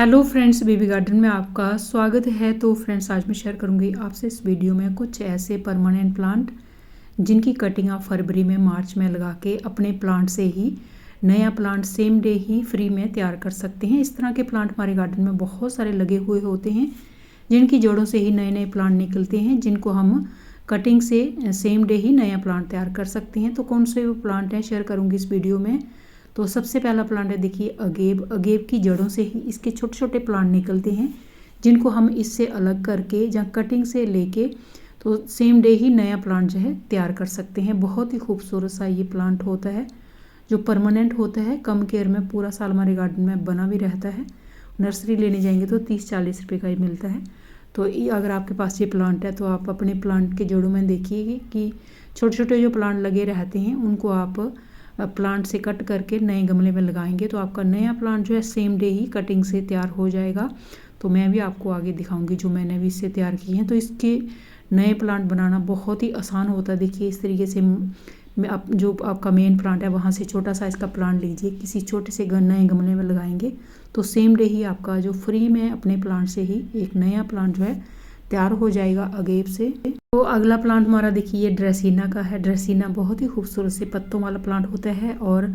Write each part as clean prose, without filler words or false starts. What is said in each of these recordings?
Hello friends, baby garden में आपका स्वागत है। तो फ्रेंड्स, आज मैं शेयर करूंगी आपसे इस वीडियो में कुछ ऐसे परमानेंट प्लांट जिनकी कटिंग आप फरवरी में मार्च में लगा के अपने प्लांट से ही नया प्लांट सेम डे ही फ्री में तैयार कर सकते हैं। इस तरह के प्लांट हमारे गार्डन में बहुत सारे लगे हुए होते हैं जिनकी जड़ों से ही नए नए प्लांट निकलते हैं, जिनको हम कटिंग से सेम डे ही नया प्लांट तैयार कर सकते हैं। तो कौन से वो प्लांट हैं शेयर करूँगी इस वीडियो में। तो सबसे पहला प्लांट है, देखिए अगेब की जड़ों से ही इसके छोटे छोटे प्लांट निकलते हैं जिनको हम इससे अलग करके या कटिंग से लेके तो सेम डे ही नया प्लांट जो है तैयार कर सकते हैं। बहुत ही खूबसूरत सा ये प्लांट होता है जो परमानेंट होता है, कम केयर में पूरा साल हमारे गार्डन में बना भी रहता है। नर्सरी लेने जाएंगे तो 30-40 रुपये का ही मिलता है। तो अगर आपके पास ये प्लांट है तो आप अपने प्लांट के जड़ों में देखिए कि छोटे छोटे जो प्लांट लगे रहते हैं उनको आप प्लांट से कट करके नए गमले में लगाएंगे तो आपका नया प्लांट जो है सेम डे ही कटिंग से तैयार हो जाएगा। तो मैं भी आपको आगे दिखाऊंगी जो मैंने भी इससे तैयार किए हैं। तो इसके नए प्लांट बनाना बहुत ही आसान होता है। देखिए इस तरीके से आप जो आपका मेन प्लांट है वहाँ से छोटा सा इसका प्लांट लीजिए, किसी छोटे से नए गमले में लगाएंगे तो सेम डे ही आपका जो फ्री में अपने प्लांट से ही एक नया प्लांट जो है तैयार हो जाएगा अगेब से। तो अगला प्लांट हमारा देखिए ये ड्रेसिना का है। ड्रेसिना बहुत ही खूबसूरत से पत्तों वाला प्लांट होता है और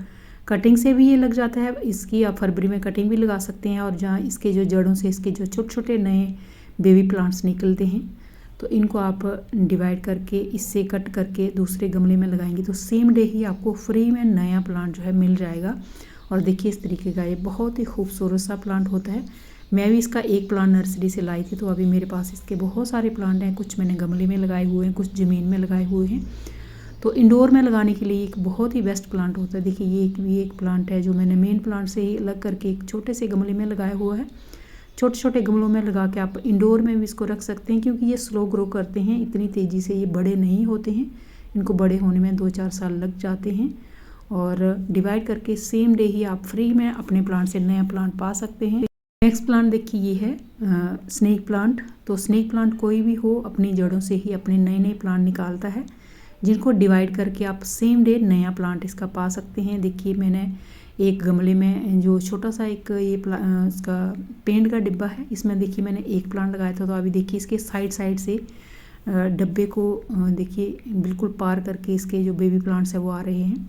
कटिंग से भी ये लग जाता है। इसकी आप फरवरी में कटिंग भी लगा सकते हैं और जहाँ इसके जो जड़ों से इसके जो छोटे छोटे नए बेबी प्लांट्स निकलते हैं तो इनको आप डिवाइड करके इससे कट करके दूसरे गमले में लगाएंगे तो सेम डे ही आपको फ्री में नया प्लांट जो है मिल जाएगा। और देखिए इस तरीके का ये बहुत ही खूबसूरत सा प्लांट होता है। मैं भी इसका एक प्लांट नर्सरी से लाई थी, तो अभी मेरे पास इसके बहुत सारे प्लांट हैं। कुछ मैंने गमले में लगाए हुए हैं, कुछ ज़मीन में लगाए हुए हैं। तो इंडोर में लगाने के लिए एक बहुत ही बेस्ट प्लांट होता है। देखिए ये एक प्लांट है जो मैंने मेन प्लांट से ही अलग करके एक छोटे से गमले में लगाया हुआ है। छोटे छोटे गमलों में लगा के आप इंडोर में भी इसको रख सकते हैं क्योंकि ये स्लो ग्रो करते हैं, इतनी तेज़ी से ये बड़े नहीं होते हैं। इनको बड़े होने में 2-4 साल लग जाते हैं। और डिवाइड करके सेम डे ही आप फ्री में अपने प्लांट से नया प्लांट पा सकते हैं। नेक्स्ट प्लांट देखिए ये है स्नेक प्लांट। तो स्नेक प्लांट कोई भी हो अपनी जड़ों से ही अपने नए नए प्लांट निकालता है जिनको डिवाइड करके आप सेम डे नया प्लांट इसका पा सकते हैं। देखिए मैंने एक गमले में जो छोटा सा एक ये इसका पेंट का डिब्बा है, इसमें देखिए मैंने एक प्लांट लगाया था। तो अभी देखिए इसके साइड से डब्बे को देखिए बिल्कुल पार करके इसके जो बेबी प्लांट्स है वो आ रहे हैं।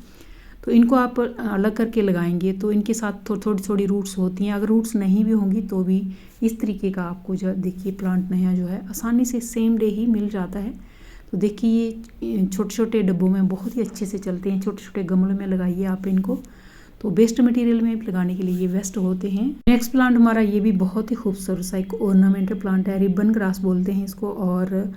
तो इनको आप अलग करके लगाएंगे तो इनके साथ थोड़ी थोड़ी रूट्स होती हैं। अगर रूट्स नहीं भी होंगी तो भी इस तरीके का आपको जो देखिए प्लांट नया जो है आसानी से सेम डे ही मिल जाता है। तो देखिए ये छोटे छोटे डब्बों में बहुत ही अच्छे से चलते हैं। छोटे छोटे गमलों में लगाइए आप इनको, तो वेस्ट मटेरियल में भी लगाने के लिए ये बेस्ट होते हैं। नेक्स्ट प्लांट हमारा ये भी बहुत ही खूबसूरत सा एक ऑर्नामेंटल प्लांट है, रिबन ग्रास बोलते हैं इसको। और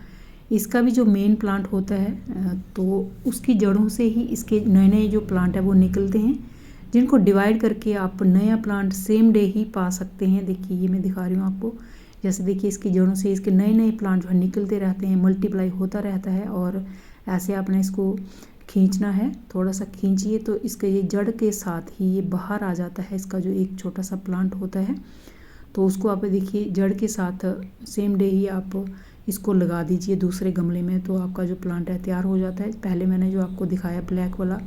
इसका भी जो मेन प्लांट होता है तो उसकी जड़ों से ही इसके नए नए जो प्लांट है वो निकलते हैं जिनको डिवाइड करके आप नया प्लांट सेम डे ही पा सकते हैं। देखिए ये मैं दिखा रही हूँ आपको, जैसे देखिए इसकी जड़ों से इसके नए नए प्लांट जो है निकलते रहते हैं, मल्टीप्लाई होता रहता है। और ऐसे आपने इसको खींचना है, थोड़ा सा खींचिए तो इसके ये जड़ के साथ ही ये बाहर आ जाता है। इसका जो एक छोटा सा प्लांट होता है तो उसको आप देखिए जड़ के साथ सेम डे ही आप इसको लगा दीजिए दूसरे गमले में तो आपका जो प्लांट है तैयार हो जाता है। पहले मैंने जो आपको दिखाया ब्लैक वाला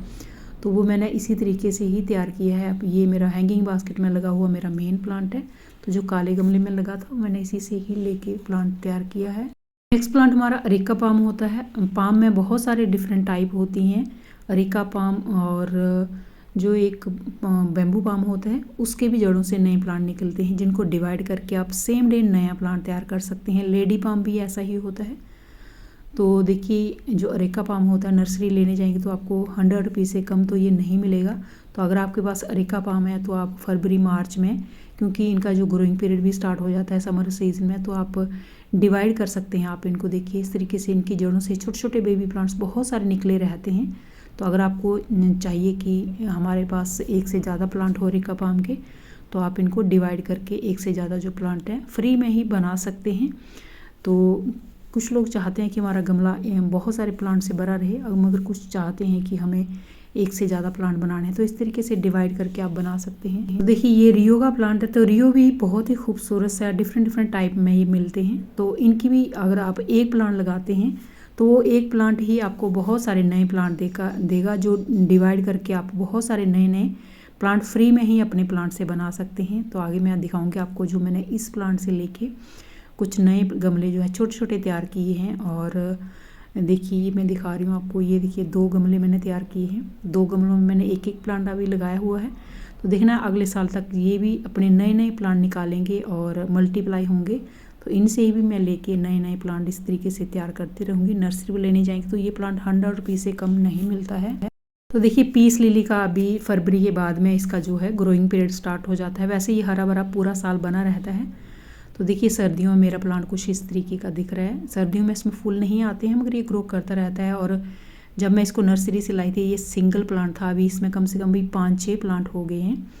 तो वो मैंने इसी तरीके से ही तैयार किया है। अब ये मेरा हैंगिंग बास्केट में लगा हुआ मेरा मेन प्लांट है। तो जो काले गमले में लगा था मैंने इसी से ही लेके प्लांट तैयार किया है। नेक्स्ट प्लांट हमारा अरेका पाम होता है। पाम में बहुत सारे डिफरेंट टाइप होती हैं, अरेका पाम और जो एक बैम्बू पाम होता है उसके भी जड़ों से नए प्लांट निकलते हैं जिनको डिवाइड करके आप सेम डे नया प्लांट तैयार कर सकते हैं। लेडी पाम भी ऐसा ही होता है। तो देखिए जो अरेका पाम होता है नर्सरी लेने जाएंगे तो आपको 100 रुपये से कम तो ये नहीं मिलेगा। तो अगर आपके पास अरेका पाम है तो आप फरवरी मार्च में, क्योंकि इनका जो ग्रोइंग पीरियड भी स्टार्ट हो जाता है समर सीजन में, तो आप डिवाइड कर सकते हैं आप इनको। देखिए इस तरीके से इनकी जड़ों से छोटे छोटे बेबी प्लांट्स बहुत सारे निकले रहते हैं। तो अगर आपको चाहिए कि हमारे पास एक से ज़्यादा प्लांट हो अरेका पाम के तो आप इनको डिवाइड करके एक से ज़्यादा जो प्लांट हैं फ्री में ही बना सकते हैं। तो कुछ लोग चाहते हैं कि हमारा गमला बहुत सारे प्लांट से भरा रहे, मगर कुछ चाहते हैं कि हमें एक से ज़्यादा प्लांट बनाने हैं तो इस तरीके से डिवाइड करके आप बना सकते हैं। तो देखिए ये रियो का प्लांट है। तो रियो भी बहुत ही खूबसूरत सा डिफरेंट टाइप में ये मिलते हैं। तो इनकी भी अगर आप एक प्लांट लगाते हैं तो वो एक प्लांट ही आपको बहुत सारे नए प्लांट देगा जो डिवाइड करके आप बहुत सारे नए नए प्लांट फ्री में ही अपने प्लांट से बना सकते हैं। तो आगे मैं दिखाऊंगी आपको जो मैंने इस प्लांट से लेके कुछ नए गमले जो है छोटे छोटे तैयार किए हैं। और देखिए मैं दिखा रही हूँ आपको, ये देखिए 2 गमले मैंने तैयार किए हैं। 2 गमलों में मैंने एक प्लांट अभी लगाया हुआ है। तो देखना अगले साल तक ये भी अपने नए नए प्लांट निकालेंगे और मल्टीप्लाई होंगे। तो इनसे ही भी मैं लेके नए नए प्लांट इस तरीके से तैयार करती रहूँगी। नर्सरी में लेने जाएंगे तो ये प्लांट 100 रुपीज़ से कम नहीं मिलता है। तो देखिए पीस लिली का अभी फरवरी के बाद में इसका जो है ग्रोइंग पीरियड स्टार्ट हो जाता है। वैसे ये हरा भरा पूरा साल बना रहता है। तो देखिए सर्दियों में मेरा प्लांट कुछ इस तरीके का दिख रहा है। सर्दियों में इसमें फूल नहीं आते हैं मगर ये ग्रो करता रहता है। और जब मैं इसको नर्सरी से लाई थी ये सिंगल प्लांट था, अभी इसमें कम से कम भी 5-6 प्लांट हो गए हैं।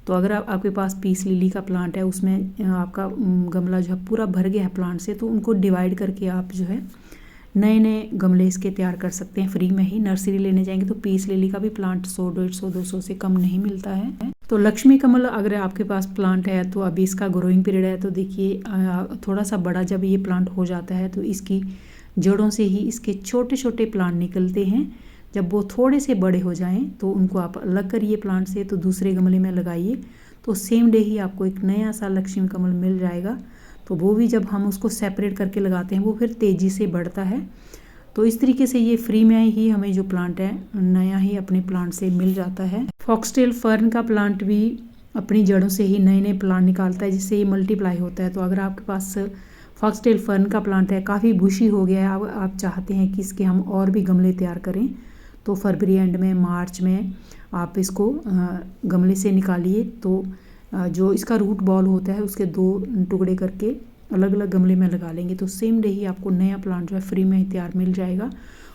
तो अगर आपके पास पीस लिली का प्लांट है, उसमें आपका गमला जो है पूरा भर गया है प्लांट से, तो उनको डिवाइड करके आप जो है नए नए गमले इसके तैयार कर सकते हैं फ्री में ही। नर्सरी लेने जाएंगे तो पीस लिली का भी प्लांट 100, 150, 200 से कम नहीं मिलता है। तो लक्ष्मी कमल अगर आपके पास प्लांट है तो अभी इसका ग्रोइंग पीरियड है। तो देखिए थोड़ा सा बड़ा जब ये प्लांट हो जाता है तो इसकी जड़ों से ही इसके छोटे छोटे प्लांट निकलते हैं। जब वो थोड़े से बड़े हो जाएं तो उनको आप अलग करिए प्लांट से, तो दूसरे गमले में लगाइए। तो सेम डे ही आपको एक नया सा लक्ष्मी कमल मिल जाएगा। तो वो भी जब हम उसको सेपरेट करके लगाते हैं वो फिर तेज़ी से बढ़ता है। तो इस तरीके से ये फ्री में ही हमें जो प्लांट है नया ही अपने प्लांट से मिल जाता है। फॉक्सटेल फर्न का प्लांट भी अपनी जड़ों से ही नए नए प्लांट निकालता है जिससे ये मल्टीप्लाई होता है। तो अगर आपके पास फॉक्सटेल फर्न का प्लांट है, काफ़ी बुशी हो गया है, अब आप चाहते हैं कि इसके हम और भी गमले तैयार करें, तो फरवरी एंड में मार्च में आप इसको गमले से निकालिए। तो जो इसका रूट बॉल होता है उसके 2 टुकड़े करके अलग अलग गमले में लगा लेंगे तो सेम डे ही आपको नया प्लांट जो है फ्री में ही तैयार मिल जाएगा।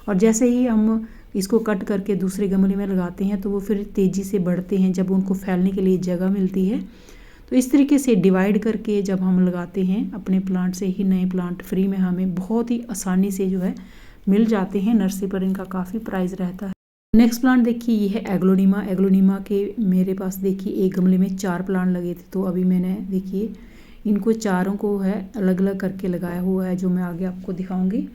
और जैसे ही हम इसको कट करके दूसरे गमले में लगाते हैं तो वो फिर तेज़ी से बढ़ते हैं जब उनको फैलने के लिए जगह मिलती है। तो इस तरीके से डिवाइड करके जब हम लगाते हैं अपने प्लांट से ही नए प्लांट फ्री में हमें बहुत ही आसानी से जो है मिल जाते हैं। नर्सरी पर इनका काफ़ी प्राइस रहता है। नेक्स्ट प्लांट देखिए ये है एग्लोनिमा। एग्लोनिमा के मेरे पास देखिए एक गमले में 4 प्लांट लगे थे। तो अभी मैंने देखिए इनको चारों को है अलग अलग करके लगाया हुआ है जो मैं आगे आपको दिखाऊंगी।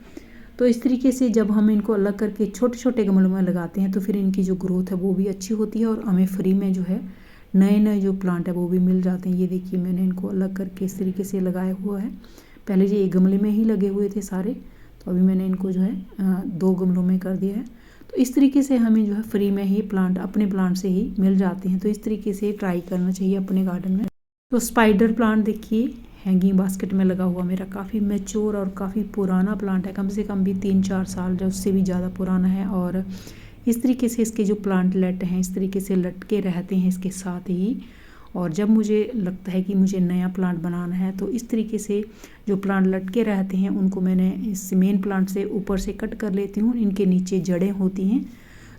तो इस तरीके से जब हम इनको अलग करके छोटे छोटे गमलों में लगाते हैं तो फिर इनकी जो ग्रोथ है वो भी अच्छी होती है और हमें फ्री में जो है नए नए जो प्लांट है वो भी मिल जाते हैं। ये देखिए मैंने इनको अलग करके इस तरीके से लगाया हुआ है। पहले ये एक गमले में ही लगे हुए थे सारे, तो अभी मैंने इनको जो है 2 गमलों में कर दिया है। तो इस तरीके से हमें जो है फ्री में ही प्लांट अपने प्लांट से ही मिल जाते हैं। तो इस तरीके से ट्राई करना चाहिए अपने गार्डन में। तो स्पाइडर प्लांट देखिए हैंगिंग बास्केट में लगा हुआ, मेरा काफ़ी मैच्योर और काफ़ी पुराना प्लांट है, कम से कम भी 3-4 साल या उससे भी ज़्यादा पुराना है। और इस तरीके से इसके जो प्लांटलेट हैं इस तरीके से लटके रहते हैं इसके साथ ही। और जब मुझे लगता है कि मुझे नया प्लांट बनाना है तो इस तरीके से जो प्लांट लटके रहते हैं उनको मैंने इस मेन प्लांट से ऊपर से कट कर लेती हूँ। इनके नीचे जड़ें होती हैं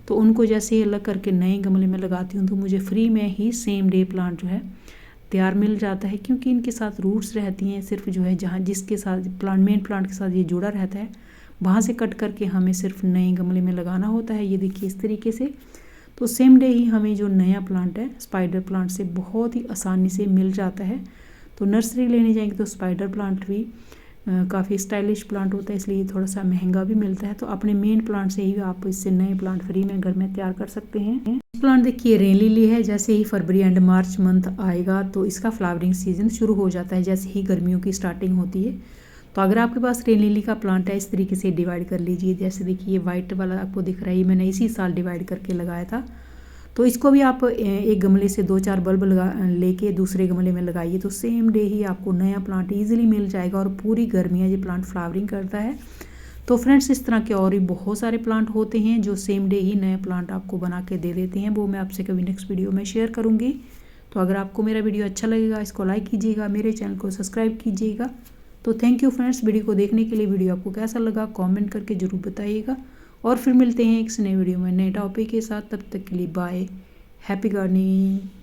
तो उनको जैसे ही अलग करके नए गमले में लगाती हूँ तो मुझे फ्री में ही सेम डे प्लांट जो है तैयार मिल जाता है। क्योंकि इनके साथ रूट्स रहती हैं, सिर्फ जो है जहाँ जिसके साथ प्लांट मेन प्लांट के साथ ये जुड़ा रहता है वहाँ से कट करके हमें सिर्फ नए गमले में लगाना होता है। ये देखिए इस तरीके से। तो सेम डे ही हमें जो नया प्लांट है स्पाइडर प्लांट से बहुत ही आसानी से मिल जाता है। तो नर्सरी लेने जाएंगे तो स्पाइडर प्लांट भी काफ़ी स्टाइलिश प्लांट होता है, इसलिए थोड़ा सा महंगा भी मिलता है। तो अपने मेन प्लांट से ही आप इससे नए प्लांट फ्री में घर में तैयार कर सकते हैं। प्लांट देखिए रेन लिली है। जैसे ही फरवरी एंड मार्च मंथ आएगा तो इसका फ्लावरिंग सीजन शुरू हो जाता है जैसे ही गर्मियों की स्टार्टिंग होती है। तो अगर आपके पास रेन लिली का प्लांट है इस तरीके से डिवाइड कर लीजिए। जैसे देखिए वाइट वाला आपको दिख रहा है, मैंने इसी साल डिवाइड करके लगाया था। तो इसको भी आप एक गमले से 2-4 बल्ब लेके दूसरे गमले में लगाइए तो सेम डे ही आपको नया प्लांट ईजिली मिल जाएगा और पूरी गर्मियाँ ये प्लांट फ्लावरिंग करता है। तो फ्रेंड्स इस तरह के और भी बहुत सारे प्लांट होते हैं जो सेम डे ही नए प्लांट आपको बना के दे देते हैं, वो मैं आपसे कभी नेक्स्ट वीडियो में शेयर करूँगी। तो अगर आपको मेरा वीडियो अच्छा लगेगा इसको लाइक कीजिएगा, मेरे चैनल को सब्सक्राइब कीजिएगा। तो थैंक यू फ्रेंड्स वीडियो को देखने के लिए। वीडियो आपको कैसा लगा कमेंट करके ज़रूर बताइएगा और फिर मिलते हैं एक नए वीडियो में नए टॉपिक के साथ। तब तक के लिए बाय, हैप्पी गार्डनिंग।